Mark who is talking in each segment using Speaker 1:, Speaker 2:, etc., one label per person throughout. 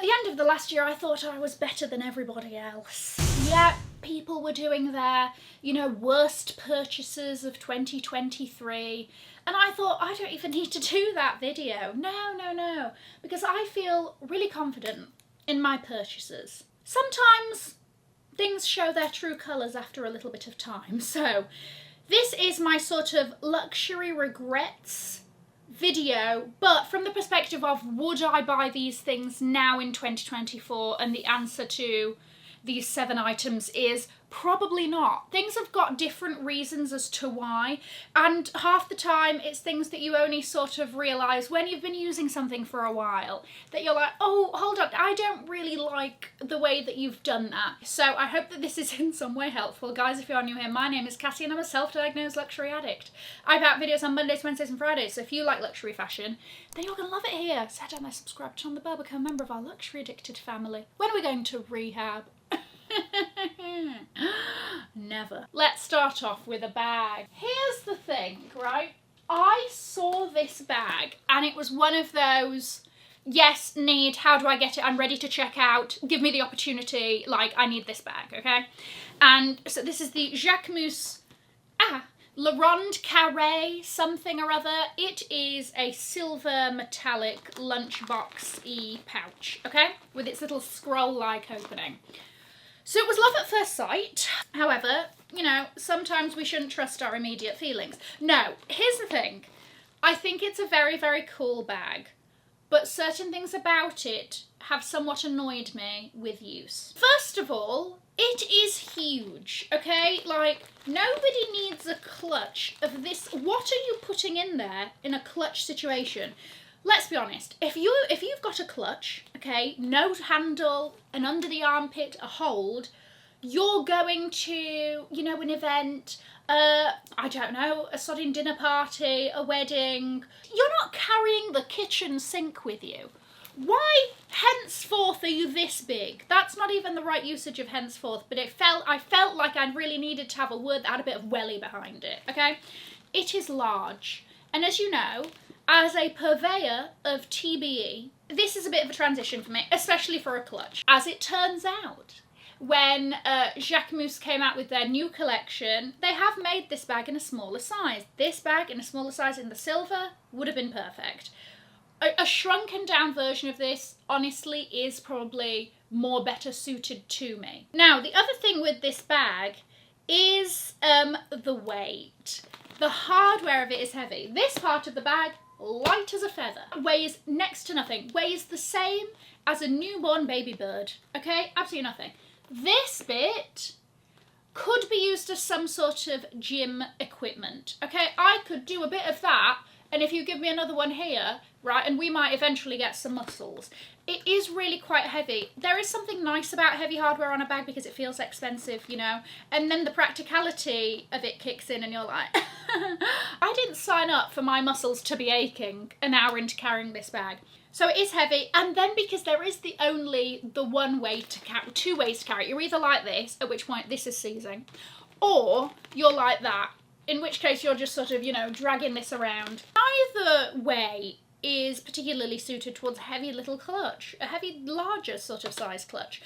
Speaker 1: the end of the last year, I thought I was better than everybody else. Yeah, people were doing their, you know, worst purchases of 2023. And I thought, I don't even need to do that video. No, because I feel really confident in my purchases. Sometimes things show their true colours after a little bit of time. So this is my sort of luxury regrets video, but from the perspective of would I buy these things now in 2024, and the answer to these 7 items is probably not. Things have got different reasons as to why, and half the time it's things that you only sort of realise when you've been using something for a while, that you're like, oh, hold on, I don't really like the way that you've done that. So I hope that this is in some way helpful. Guys, if you're new here, my name is Cassie and I'm a self-diagnosed luxury addict. I put out videos on Mondays, Wednesdays and Fridays, so if you like luxury fashion, then you're going to love it here. So head down there, subscribe, turn on the bell, become a member of our luxury addicted family. When are we going to rehab? Never. Let's start off with a bag. Here's the thing, right? I saw this bag and it was one of those, yes, need, how do I get it? I'm ready to check out. Give me the opportunity. Like, I need this bag, okay? And so this is the Jacquemus, La Ronde Carré something or other. It is a silver metallic lunchbox-y pouch, okay? With its little scroll-like opening. So it was love at first sight. However, you know, sometimes we shouldn't trust our immediate feelings. No, here's the thing. I think it's a very, very cool bag, but certain things about it have somewhat annoyed me with use. First of all, it is huge, okay? Like, nobody needs a clutch of this. What are you putting in there in a clutch situation? Let's be honest, if you've got a clutch, okay, no handle, an under the armpit, a hold, you're going to, you know, an event, I don't know, a sodding dinner party, a wedding. You're not carrying the kitchen sink with you. Why henceforth are you this big? That's not even the right usage of henceforth, but I felt like I really needed to have a word that had a bit of welly behind it, okay? It is large, and as you know, as a purveyor of TBE, this is a bit of a transition for me, especially for a clutch. As it turns out, when Jacquemus came out with their new collection, they have made this bag in a smaller size. This bag in a smaller size in the silver would have been perfect. A shrunken down version of this, honestly, is probably more better suited to me. Now, the other thing with this bag is the weight. The hardware of it is heavy. This part of the bag, light as a feather, weighs next to nothing, weighs the same as a newborn baby bird, okay? Absolutely nothing. This bit could be used as some sort of gym equipment, okay? I could do a bit of that, and if you give me another one here, right, and we might eventually get some muscles. It is really quite heavy. There is something nice about heavy hardware on a bag because it feels expensive, you know, and then the practicality of it kicks in and you're like, I didn't sign up for my muscles to be aching an hour into carrying this bag. So it is heavy, and then because there is the one way to carry, 2 ways to carry it. You're either like this, at which point this is seizing, or you're like that, in which case you're just sort of, you know, dragging this around. Either way is particularly suited towards a heavy little clutch, a heavy, larger sort of size clutch.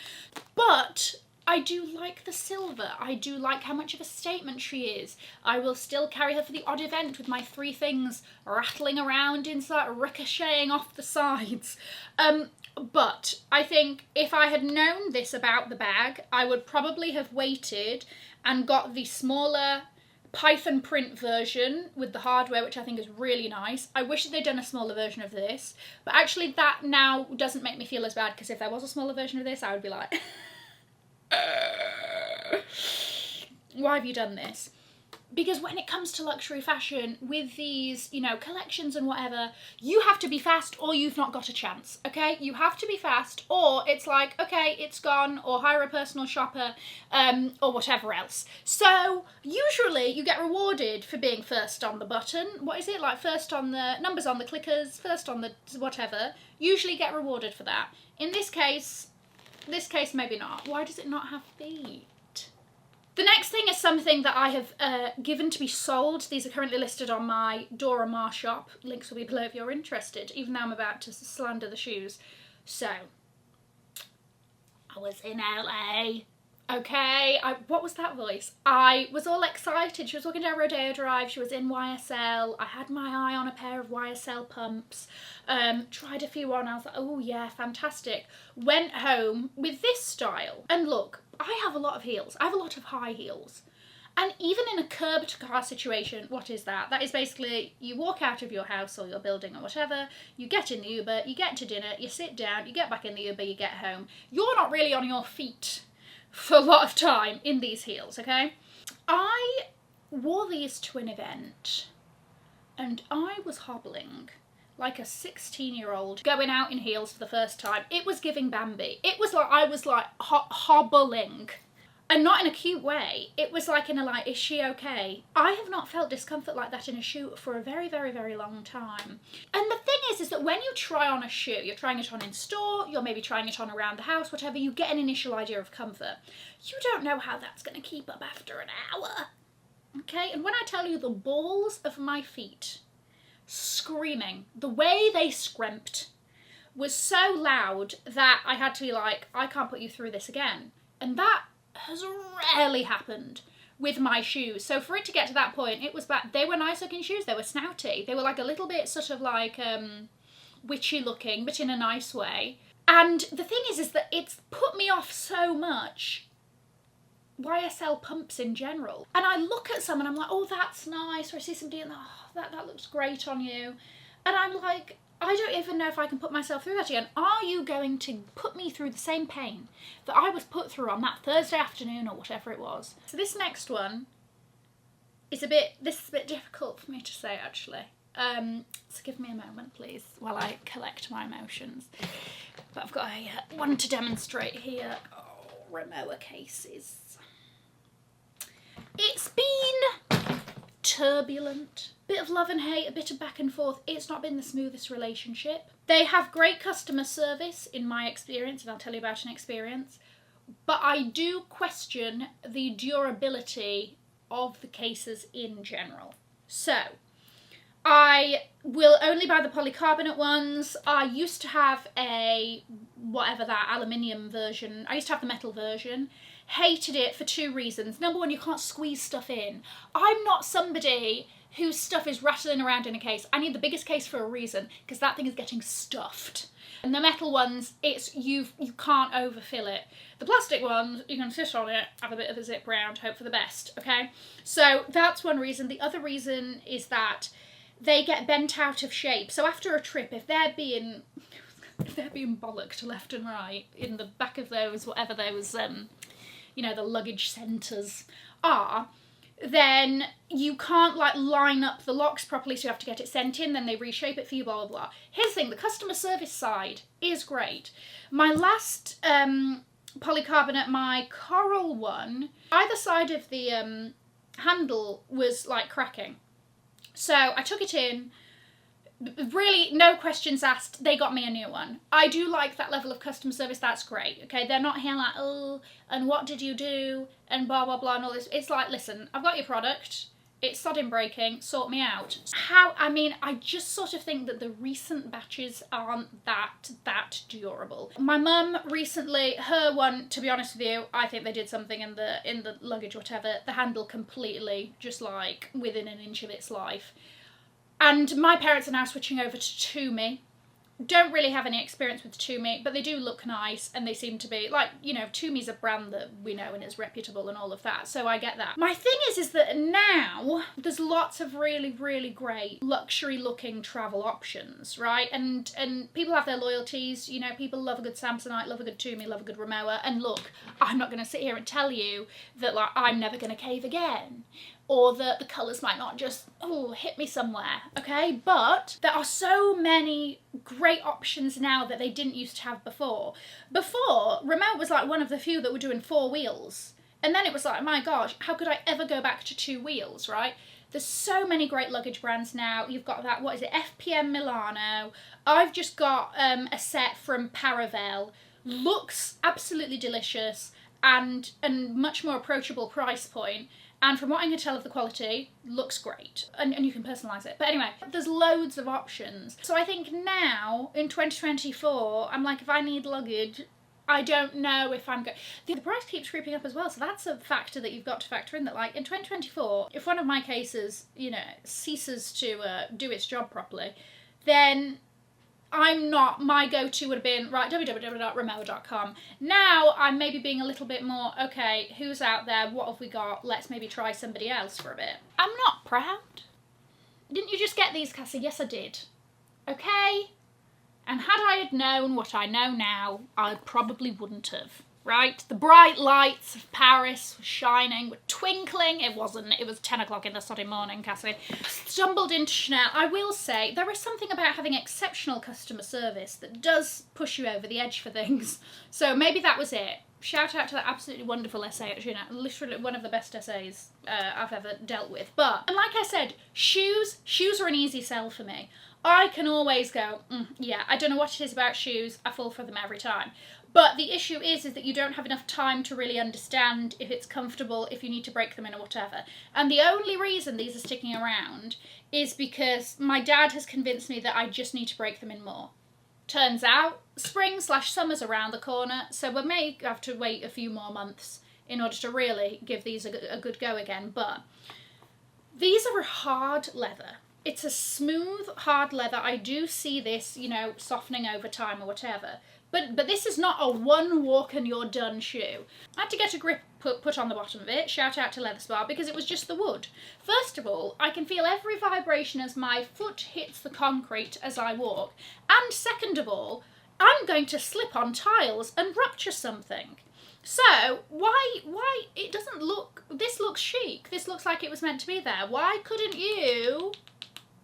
Speaker 1: But I do like the silver. I do like how much of a statement she is. I will still carry her for the odd event with my 3 things rattling around inside, ricocheting off the sides. But I think if I had known this about the bag, I would probably have waited and got the smaller Python print version with the hardware, which I think is really nice. I wish that they'd done a smaller version of this, but actually that now doesn't make me feel as bad, because if there was a smaller version of this, I would be like, why have you done this? Because when it comes to luxury fashion, with these, you know, collections and whatever, you have to be fast or you've not got a chance, okay? You have to be fast or it's like, okay, it's gone, or hire a personal shopper, or whatever else. So usually you get rewarded for being first on the button. What is it? Like first on the numbers on the clickers, first on the whatever. Usually get rewarded for that. In this case maybe not. Why does it not have feet? The next thing is something that I have given to be sold. These are currently listed on my Dora Maar shop. Links will be below if you're interested, even though I'm about to slander the shoes. So, I was in LA. Okay, what was that voice? I was all excited. She was walking down Rodeo Drive. She was in YSL. I had my eye on a pair of YSL pumps. Tried a few on. I was like, oh yeah, fantastic. Went home with this style. And look, I have a lot of heels. I have a lot of high heels. And even in a curbed car situation, what is that? That is basically, you walk out of your house or your building or whatever, you get in the Uber, you get to dinner, you sit down, you get back in the Uber, you get home. You're not really on your feet for a lot of time in these heels, okay? I wore these to an event and I was hobbling like a 16-year-old going out in heels for the first time. It was giving Bambi. It was like, I was like hobbling. And not in a cute way. It was like in a like, is she okay? I have not felt discomfort like that in a shoe for a very, very, very long time. And the thing is that when you try on a shoe, you're trying it on in store, you're maybe trying it on around the house, whatever, you get an initial idea of comfort. You don't know how that's going to keep up after an hour. Okay? And when I tell you the balls of my feet screaming, the way they scrimped was so loud that I had to be like, I can't put you through this again. And that has rarely happened with my shoes. So for it to get to that point, it was that they were nice looking shoes. They were snouty. They were like a little bit sort of like witchy looking, but in a nice way. And the thing is that it's put me off so much, YSL pumps in general. And I look at some and I'm like, oh, that's nice. Or I see somebody and oh, that looks great on you. And I'm like, I don't even know if I can put myself through that again. Are you going to put me through the same pain that I was put through on that Thursday afternoon or whatever it was? So this next one is a bit difficult for me to say actually. So give me a moment please while I collect my emotions. But I've got a one to demonstrate here. Oh, Rimowa cases. It's been turbulent. Bit of love and hate, a bit of back and forth. It's not been the smoothest relationship. They have great customer service in my experience, and I'll tell you about an experience, but I do question the durability of the cases in general. So I will only buy the polycarbonate ones. I used to have a whatever that aluminium version. I used to have the metal version. Hated it for two reasons. Number one, you can't squeeze stuff in. I'm not somebody whose stuff is rattling around in a case. I need the biggest case for a reason, because that thing is getting stuffed. And the metal ones, you can't overfill it. The plastic ones, you can sit on it, have a bit of a zip round, hope for the best, okay? So that's one reason. The other reason is that they get bent out of shape. So after a trip, if they're being bollocked left and right in the back of those, whatever those, you know, the luggage centres are, then you can't like line up the locks properly, so you have to get it sent in, then they reshape it for you, blah, blah, blah. Here's the thing, the customer service side is great. My last polycarbonate, my coral one, either side of the handle was like cracking. So I took it in, really no questions asked, they got me a new one. I do like that level of customer service, that's great, okay? They're not here like, oh, and what did you do, and blah, blah, blah, and all this. It's like, listen, I've got your product, it's sodding breaking, sort me out. I just sort of think that the recent batches aren't that durable. My mum recently, her one, to be honest with you, I think they did something in the luggage, whatever, the handle completely, just like within an inch of its life. And my parents are now switching over to Toomey. Don't really have any experience with Toomey, but they do look nice and they seem to be, like, you know, Toomey's a brand that we know and is reputable and all of that, so I get that. My thing is that now there's lots of really, really great luxury looking travel options, right? And people have their loyalties, you know, people love a good Samsonite, love a good Toomey, love a good Rimowa, and look, I'm not going to sit here and tell you that, like, I'm never going to cave again, or that the colours might not just, oh, hit me somewhere, okay? But there are so many great options now that they didn't used to have before. Before, Rimowa was like one of the few that were doing 4 wheels. And then it was like, my gosh, how could I ever go back to 2 wheels, right? There's so many great luggage brands now. You've got that, what is it, FPM Milano. I've just got a set from Paravel. Looks absolutely delicious and much more approachable price point. And from what I can tell of the quality, looks great. And you can personalise it. But anyway, there's loads of options. So I think now, in 2024, I'm like, if I need luggage, I don't know if I'm going... The price keeps creeping up as well, so that's a factor that you've got to factor in, that like in 2024, if one of my cases, you know, ceases to do its job properly, then my go-to would have been, right, www.remoa.com. Now I'm maybe being a little bit more, okay, who's out there, what have we got, let's maybe try somebody else for a bit. I'm not proud. Didn't you just get these, Cassie? Yes, I did. Okay? And had I had known what I know now, I probably wouldn't have, right? The bright lights of Paris were shining, were twinkling. It wasn't. It was 10 o'clock in the Saturday morning, Cassie. Stumbled into Chanel. I will say, there is something about having exceptional customer service that does push you over the edge for things. So maybe that was it. Shout out to that absolutely wonderful essay, you know, literally one of the best essays I've ever dealt with. But, and like I said, shoes are an easy sell for me. I can always go, yeah, I don't know what it is about shoes, I fall for them every time. But the issue is that you don't have enough time to really understand if it's comfortable, if you need to break them in or whatever. And the only reason these are sticking around is because my dad has convinced me that I just need to break them in more. Turns out, spring/summer's around the corner, so we may have to wait a few more months in order to really give these a good go again. But these are a hard leather. It's a smooth, hard leather. I do see this, you know, softening over time or whatever. But this is not a one walk and you're done shoe. I had to get a grip put on the bottom of it. Shout out to Leather Spa, because it was just the wood. First of all, I can feel every vibration as my foot hits the concrete as I walk. And second of all, I'm going to slip on tiles and rupture something. So, why, it doesn't look, this looks chic. This looks like it was meant to be there. Why couldn't you,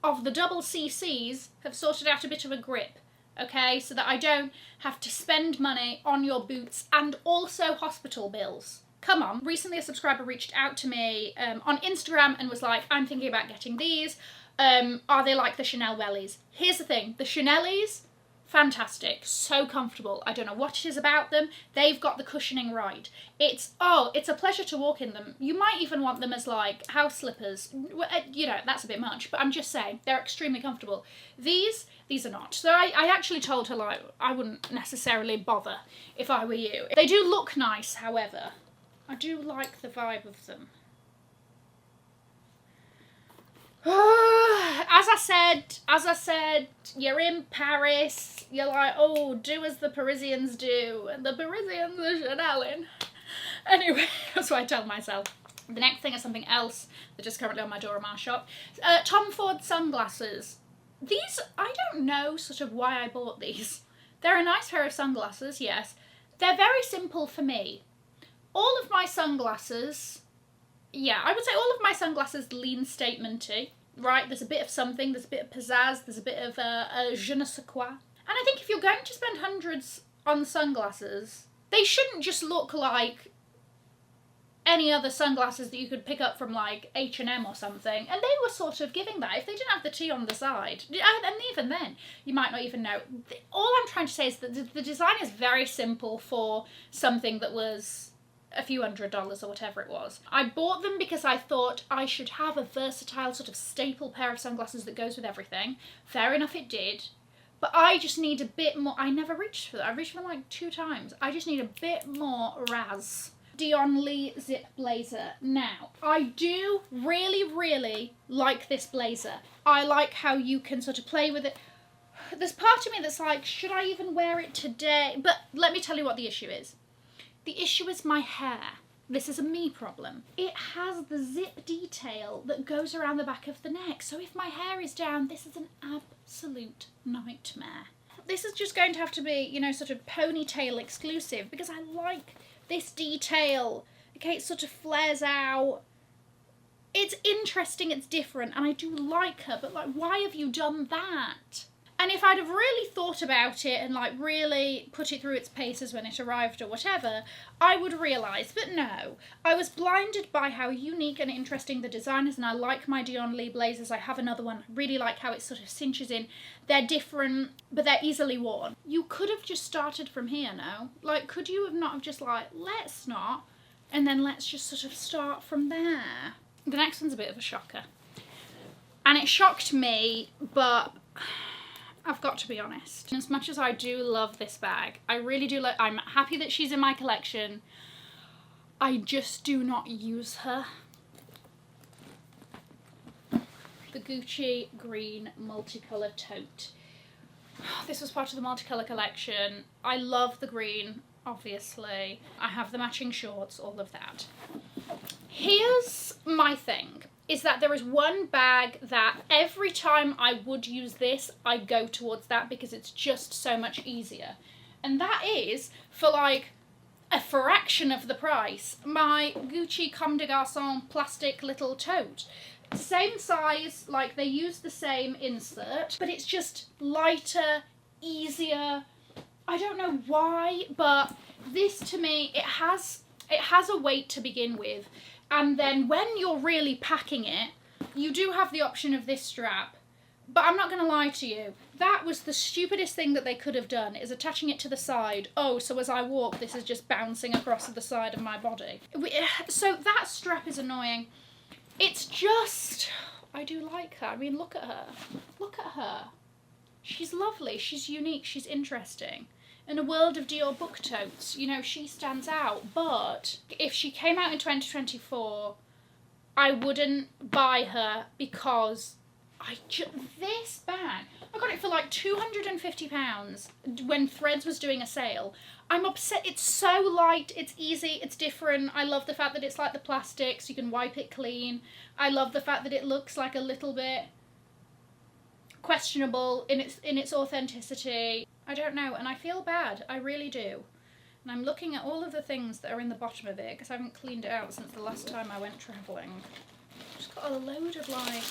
Speaker 1: of the double CCs, have sorted out a bit of a grip? Okay, so that I don't have to spend money on your boots and also hospital bills. Come on. Recently a subscriber reached out to me on Instagram and was like, I'm thinking about getting these. Are they like the Chanel wellies? Here's the thing, the Chanelies, fantastic, so comfortable. I don't know what it is about them. They've got the cushioning right. It's a pleasure to walk in them. You might even want them as like house slippers. You know, that's a bit much, but I'm just saying, they're extremely comfortable. These are not. So I actually told her, like, I wouldn't necessarily bother if I were you. They do look nice, however. I do like the vibe of them. As I said, you're in Paris, you're like, oh, do as the Parisians do, and the Parisians are Chanelin. Anyway, that's what I tell myself. The next thing is something else that is currently on my Dora Maar shop. Tom Ford sunglasses. These, I don't know sort of why I bought these. They're a nice pair of sunglasses, yes. They're very simple for me. All of my sunglasses, yeah, I would say all of my sunglasses lean statement-y, right? There's a bit of something, there's a bit of pizzazz, there's a bit of je ne sais quoi. And I think if you're going to spend hundreds on sunglasses, they shouldn't just look like any other sunglasses that you could pick up from like H&M or something, and they were sort of giving that. If they didn't have the T on the side, and even then you might not even know. All I'm trying to say is that the design is very simple for something that was a few $100s or whatever it was. I bought them because I thought I should have a versatile sort of staple pair of sunglasses that goes with everything. Fair enough, it did. But I just need a bit more. I never reached for that. I reached for them like 2 times. I just need a bit more razz. Dion Lee zip blazer. Now, I do really like this blazer. I like how you can sort of play with it. There's part of me that's like, should I even wear it today? But let me tell you what the issue is. The issue is my hair. This is a me problem. It has the zip detail that goes around the back of the neck. So if my hair is down, this is an absolute nightmare. This is just going to have to be, you know, sort of ponytail exclusive, because I like this detail. Okay, it sort of flares out. It's interesting, it's different, and I do like her, but like, why have you done that? And if I'd have really thought about it and like really put it through its paces when it arrived or whatever, I would realise. But no, I was blinded by how unique and interesting the design is, and I like my Dion Lee blazers. I have another one. I really like how it sort of cinches in. They're different, but they're easily worn. You could have just started from here, no? Like, could you have not have just like, let's not, and then let's just sort of start from there? The next one's a bit of a shocker. And it shocked me, but I've got to be honest. As much as I do love this bag, I really do I'm happy that she's in my collection. I just do not use her. The Gucci green multicolour tote. This was part of the multicolour collection. I love the green, obviously. I have the matching shorts, all of that. Here's my thing, is that there is one bag that every time I would use this, I go towards that because it's just so much easier. And that is, for like a fraction of the price, my Gucci Comme des Garçons plastic little tote. Same size, like they use the same insert, but it's just lighter, easier. I don't know why, but this to me, it has a weight to begin with. And then when you're really packing it, you do have the option of this strap. But I'm not going to lie to you, that was the stupidest thing that they could have done, is attaching it to the side. Oh, so as I walk, this is just bouncing across the side of my body. So that strap is annoying. It's just, I do like her. I mean, look at her. Look at her. She's lovely, she's unique, she's interesting. In a world of Dior book totes, you know, she stands out. But if she came out in 2024, I wouldn't buy her because this bag, I got it for like £250 when Threads was doing a sale. I'm upset. It's so light, it's easy, it's different. I love the fact that it's like the plastic so you can wipe it clean. I love the fact that it looks like a little bit questionable in its authenticity. I don't know, and I feel bad. I really do. And I'm looking at all of the things that are in the bottom of it because I haven't cleaned it out since the last time I went travelling. Just got a load of like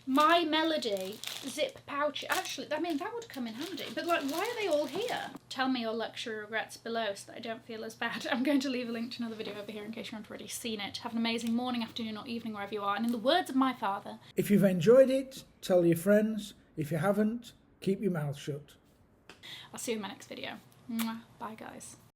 Speaker 1: My Melody zip pouch. Actually, I mean, that would come in handy. But like, why are they all here? Tell me your luxury regrets below so that I don't feel as bad. I'm going to leave a link to another video over here in case you haven't already seen it. Have an amazing morning, afternoon or evening wherever you are. And in the words of my father,
Speaker 2: if you've enjoyed it, tell your friends. If you haven't, keep your mouth shut.
Speaker 1: I'll see you in my next video. Mwah. Bye guys.